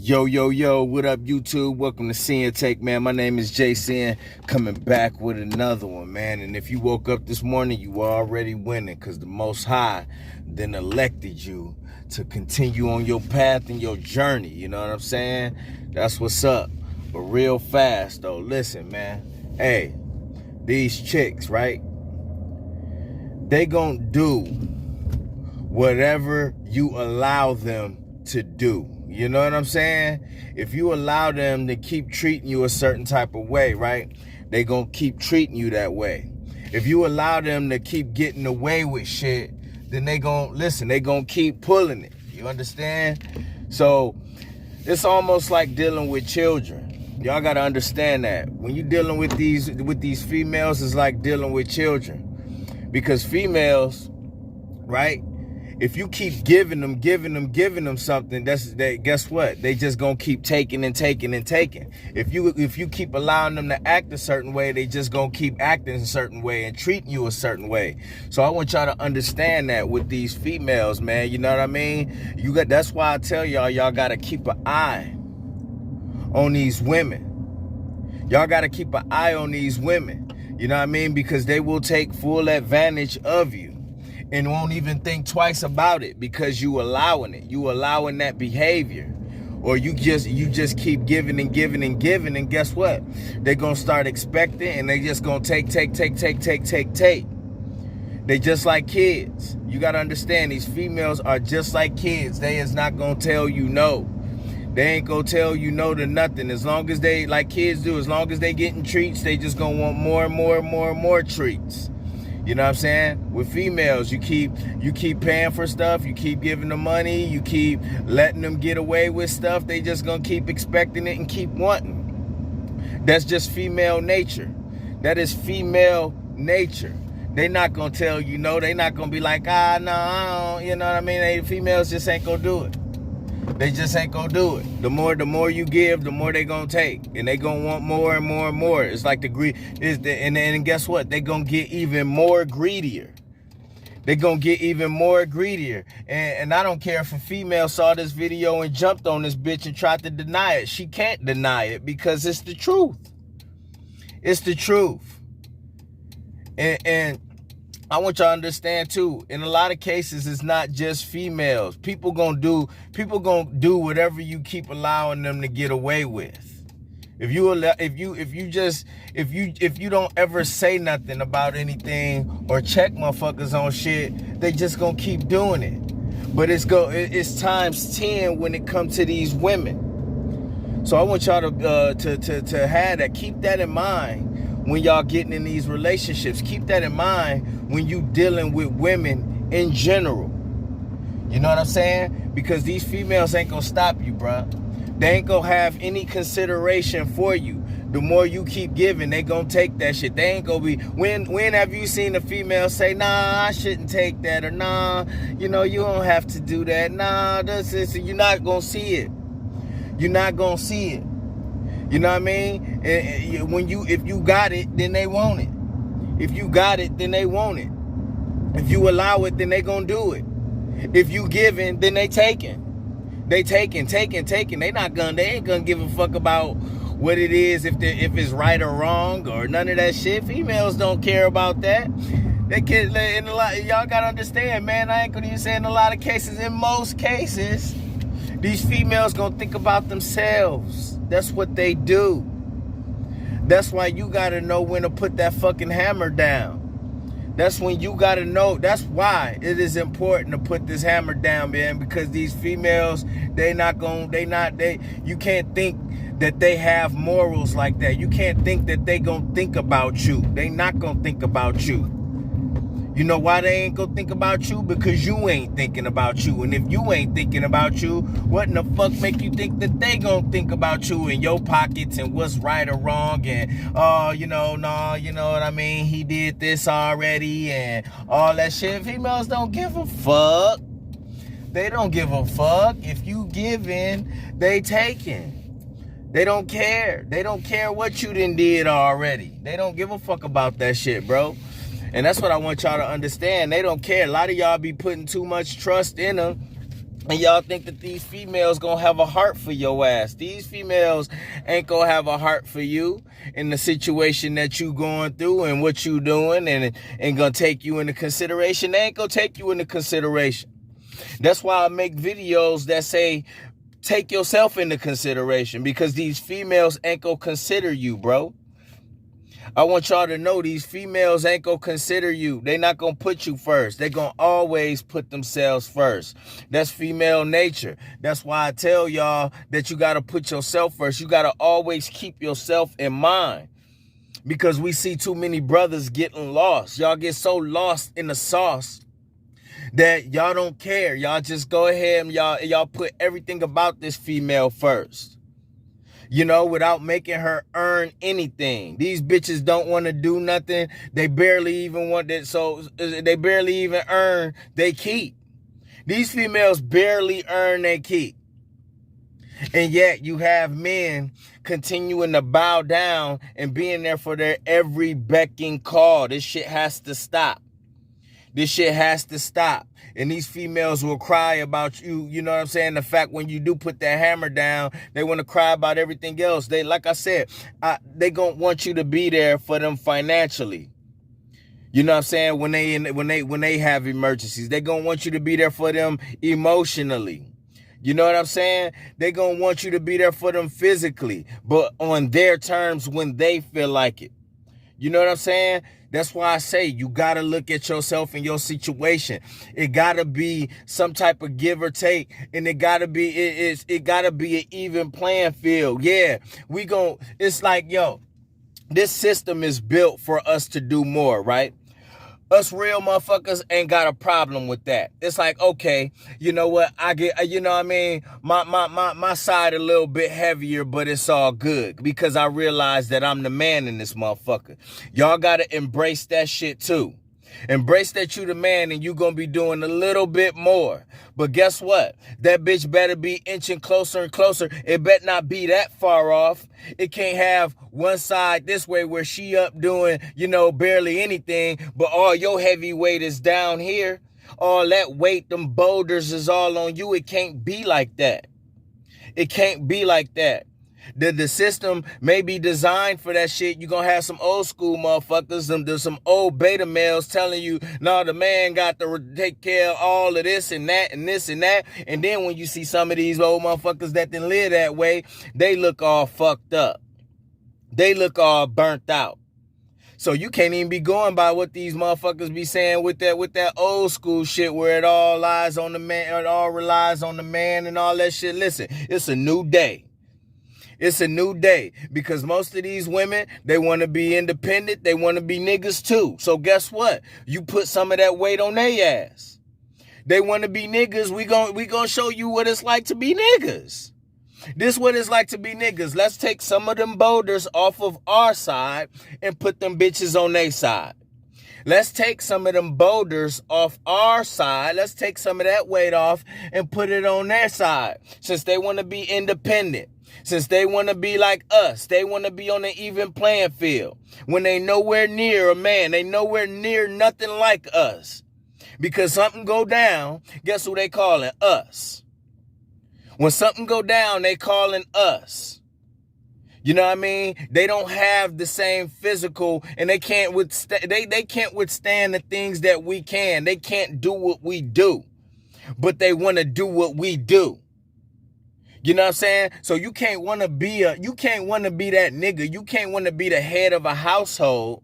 Yo, yo, yo, what up, YouTube? Welcome to Sinn-Take, man. My name is Jason, coming back with another one, man. And if you woke up this morning, you were already winning, because the Most High then elected you to continue on your path and your journey. You know what I'm saying? That's what's up. But real fast, though, listen, man. Hey, these chicks, right? They gonna do whatever you allow them to do. You know what I'm saying? If you allow them to keep treating you a certain type of way, right? They gonna keep treating you that way. If you allow them to keep getting away with shit, then they gonna keep pulling it. You understand? So it's almost like dealing with children. Y'all gotta understand that. When you dealing with these females, it's like dealing with children. Because females, right? If you keep giving them something, guess what? They just gonna keep taking and taking and taking. If you keep allowing them to act a certain way, they just gonna keep acting a certain way and treating you a certain way. So I want y'all to understand that with these females, man. You know what I mean? That's why I tell y'all gotta keep an eye on these women. Y'all gotta keep an eye on these women. You know what I mean? Because they will take full advantage of you and won't even think twice about it, because you allowing it. You allowing that behavior. Or you just keep giving and giving and giving, and guess what? They're gonna start expecting, and they just gonna take. They just like kids. You gotta understand, these females are just like kids. They is not gonna tell you no. They ain't gonna tell you no to nothing. As long as they, like kids do, as long as they getting treats, they just gonna want more and more and more and more treats. You know what I'm saying? With females, you keep paying for stuff, you keep giving them money, you keep letting them get away with stuff, they just gonna keep expecting it and keep wanting. That's just female nature. That is female nature. They not gonna tell you no. They not gonna be like, no, I don't, you know what I mean? Females just ain't gonna do it. They just ain't gonna do it. The more you give, the more they gonna take, and they gonna want more and more and more. It's like and guess what? They gonna get even more greedier. They gonna get even more greedier. And I don't care if a female saw this video and jumped on this bitch and tried to deny it. She can't deny it, because it's the truth. It's the truth. And I want y'all to understand too, in a lot of cases, it's not just females. People gonna do whatever you keep allowing them to get away with. If you don't ever say nothing about anything or check motherfuckers on shit, they just gonna keep doing it. But it's times 10 when it comes to these women. So I want y'all to have that. Keep that in mind when y'all getting in these relationships. Keep that in mind when you dealing with women in general. You know what I'm saying? Because these females ain't gonna stop you, bruh. They ain't gonna have any consideration for you. The more you keep giving, they gonna take that shit. They ain't gonna be, when have you seen a female say, nah, I shouldn't take that, or nah, you don't have to do that, nah, this. You're not gonna see it. You're not gonna see it. You know what I mean? If you got it, then they want it. If you got it, then they want it. If you allow it, then they gonna do it. If you giving, then they taking. They taking. They ain't gonna give a fuck about what it is, if it's right or wrong or none of that shit. Females don't care about that. They can, y'all gotta understand, man. I ain't gonna even say in a lot of cases. In most cases, these females gonna think about themselves. That's what they do. That's why you gotta know when to put that fucking hammer down. That's when you gotta know. That's why it is important to put this hammer down, man. Because these females, you can't think that they have morals like that. You can't think that they gonna think about you. They not gonna think about you. You know why they ain't gonna think about you? Because you ain't thinking about you. And if you ain't thinking about you, what in the fuck make you think that they gonna think about you in your pockets and what's right or wrong, and you know what I mean, he did this already and all that shit. Females don't give a fuck. They don't give a fuck. If you giving, they taking. They don't care. They don't care what you done did already. They don't give a fuck about that shit, bro. And that's what I want y'all to understand. They don't care. A lot of y'all be putting too much trust in them. And y'all think that these females gonna have a heart for your ass. These females ain't gonna have a heart for you in the situation that you going through and what you doing, and gonna take you into consideration. They ain't gonna take you into consideration. That's why I make videos that say, take yourself into consideration, because these females ain't gonna consider you, bro. I want y'all to know these females ain't gonna consider you. They not gonna put you first. They gonna always put themselves first. That's female nature. That's why I tell y'all that you gotta put yourself first. You gotta always keep yourself in mind, because we see too many brothers getting lost. Y'all get so lost in the sauce that y'all don't care. Y'all just go ahead and y'all put everything about this female first, you know, without making her earn anything. These bitches don't want to do nothing. They barely even want that. So they barely even earn they keep. These females barely earn their keep. And yet you have men continuing to bow down and being there for their every becking call. This shit has to stop. This shit has to stop. And these females will cry about you, you know what I'm saying? The fact when you do put that hammer down, they want to cry about everything else. They, like I said, they gonna want you to be there for them financially. You know what I'm saying? When they have emergencies, they gonna want you to be there for them emotionally. You know what I'm saying? They gonna want you to be there for them physically, but on their terms when they feel like it. You know what I'm saying? That's why I say you got to look at yourself and your situation. It got to be some type of give or take, and it got to be it got to be an even playing field. Yeah, it's like, yo, this system is built for us to do more, right? Us real motherfuckers ain't got a problem with that. It's like, okay, you know what? I get, you know what I mean? My side a little bit heavier, but it's all good because I realize that I'm the man in this motherfucker. Y'all got to embrace that shit too. Embrace that you the man and you gonna be doing a little bit more. But guess what? That bitch better be inching closer and closer. It better not be that far off. It can't have one side this way where she up doing, you know, barely anything, but all your heavy weight is down here. All that weight, them boulders is all on you. It can't be like that. It can't be like that. The system may be designed for that shit. You're going to have some old school motherfuckers, there's some old beta males telling you, no, the man got to take care of all of this and that and this and that. And then when you see some of these old motherfuckers that didn't live that way, they look all fucked up. They look all burnt out. So you can't even be going by what these motherfuckers be saying with that old school shit where it all lies on the man, it all relies on the man and all that shit. Listen, it's a new day. It's a new day because most of these women, they want to be independent. They want to be niggas too. So guess what? You put some of that weight on their ass. They want to be niggas. We gonna show you what it's like to be niggas. This is what it's like to be niggas. Let's take some of them boulders off of our side and put them bitches on their side. Let's take some of them boulders off our side. Let's take some of that weight off and put it on their side. Since they want to be independent. Since they want to be like us, they want to be on an even playing field. When they nowhere near a man, they nowhere near nothing like us. Because something go down, guess who they calling? Us. When something go down, they calling us. You know what I mean? They don't have the same physical, and they can't withstand. They can't withstand the things that we can. They can't do what we do, but they want to do what we do. You know what I'm saying? So you can't want to be that nigga. You can't want to be the head of a household.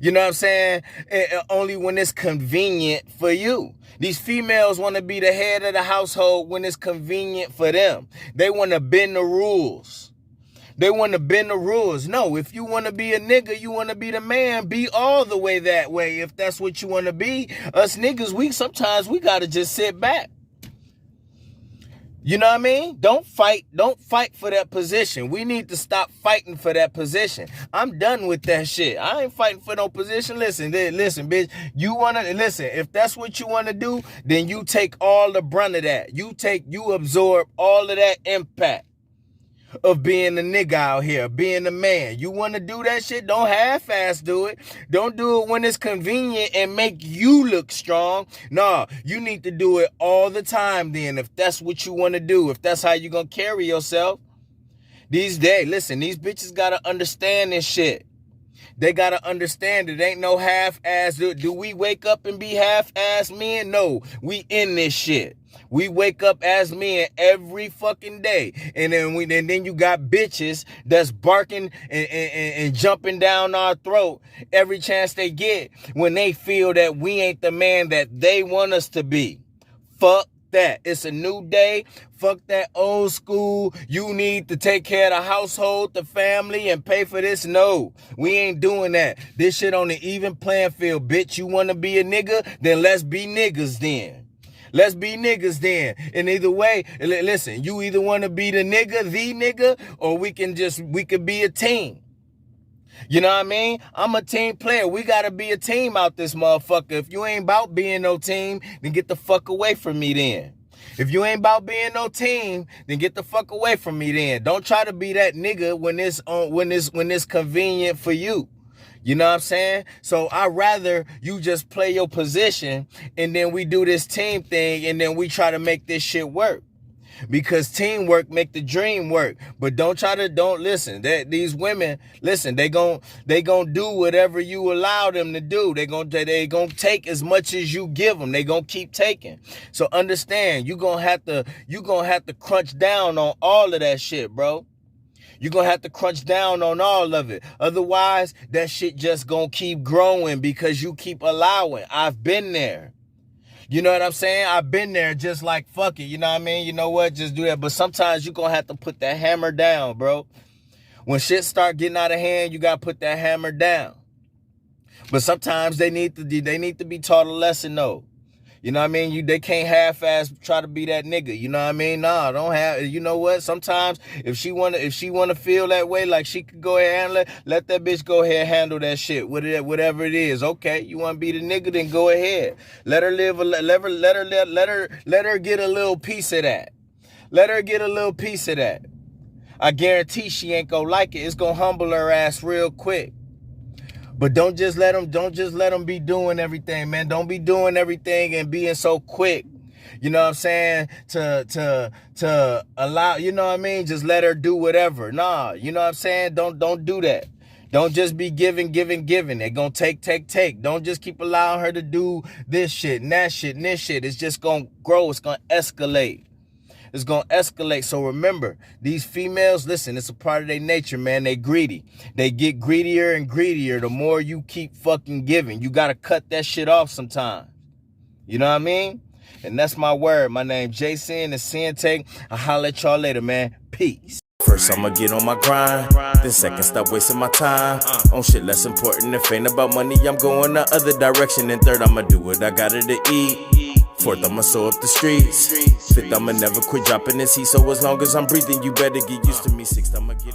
You know what I'm saying? Only when it's convenient for you. These females want to be the head of the household when it's convenient for them. They want to bend the rules. They want to bend the rules. No, if you want to be a nigga, you want to be the man, be all the way that way. If that's what you want to be, us niggas, sometimes we got to just sit back. You know what I mean? Don't fight for that position. We need to stop fighting for that position. I'm done with that shit. I ain't fighting for no position. Listen, bitch. Listen, if that's what you want to do, then you take all the brunt of that. You absorb all of that impact of being a nigga out here, being a man. You want to do that shit? Don't half-ass do it. Don't do it when it's convenient and make you look strong. Nah, you need to do it all the time then, if that's what you want to do, if that's how you gonna carry yourself. These days, listen, these bitches gotta understand this shit. They gotta understand it ain't no half-ass. Do we wake up and be half-ass men? No, we in this shit. We wake up as men every fucking day. And then you got bitches that's barking and jumping down our throat every chance they get when they feel that we ain't the man that they want us to be. Fuck that. It's a new day. Fuck that old school. You need to take care of the household, the family, and pay for this. No, we ain't doing that. This shit on the even playing field, bitch. You want to be a nigga? Then let's be niggas then. Let's be niggas then. And either way, listen, you either want to be the nigga, or we could be a team. You know what I mean? I'm a team player. We got to be a team out this motherfucker. If you ain't about being no team, then get the fuck away from me then. If you ain't about being no team, then get the fuck away from me then. Don't try to be that nigga when it's convenient for you. You know what I'm saying? So I'd rather you just play your position and then we do this team thing and then we try to make this shit work. Because teamwork make the dream work. But don't listen. These women, listen, they gon' do whatever you allow them to do. They gon' take as much as you give them. They gon' keep taking. So understand, you gonna have to crunch down on all of that shit, bro. You're going to have to crunch down on all of it. Otherwise, that shit just going to keep growing because you keep allowing. I've been there. You know what I'm saying? I've been there just like, fuck it. You know what I mean? You know what? Just do that. But sometimes you're going to have to put that hammer down, bro. When shit start getting out of hand, you got to put that hammer down. But sometimes they need to be taught a lesson, though. You know what I mean? They can't half-ass try to be that nigga. You know what I mean? Nah, don't have. You know what? Sometimes if she wanna feel that way, like she could go ahead and handle it, let that bitch go ahead and handle that shit. Whatever it is. Okay, you wanna be the nigga? Then go ahead. Let her live. Let her get a little piece of that. Let her get a little piece of that. I guarantee she ain't gonna like it. It's gonna humble her ass real quick. But don't just let them be doing everything, man. Don't be doing everything and being so quick. You know what I'm saying? To allow, you know what I mean? Just let her do whatever. Nah, you know what I'm saying? Don't do that. Don't just be giving. They're gonna take. Don't just keep allowing her to do this shit and that shit and this shit. It's just gonna grow. It's gonna escalate. It's going to escalate. So remember, these females, listen, it's a part of their nature, man. They greedy. They get greedier and greedier the more you keep fucking giving. You got to cut that shit off sometimes. You know what I mean? And that's my word. My name Jason and Sinn-Take. I'll holler at y'all later, man. Peace. First, I'ma get on my grind. Then second, stop wasting my time on shit less important. If ain't about money, I'm going the other direction. And third, I'ma do what I gotta to eat. Fourth, I'ma sew up the streets. Fifth, I'ma never quit dropping this heat. So as long as I'm breathing, you better get used to me. Sixth, I'ma get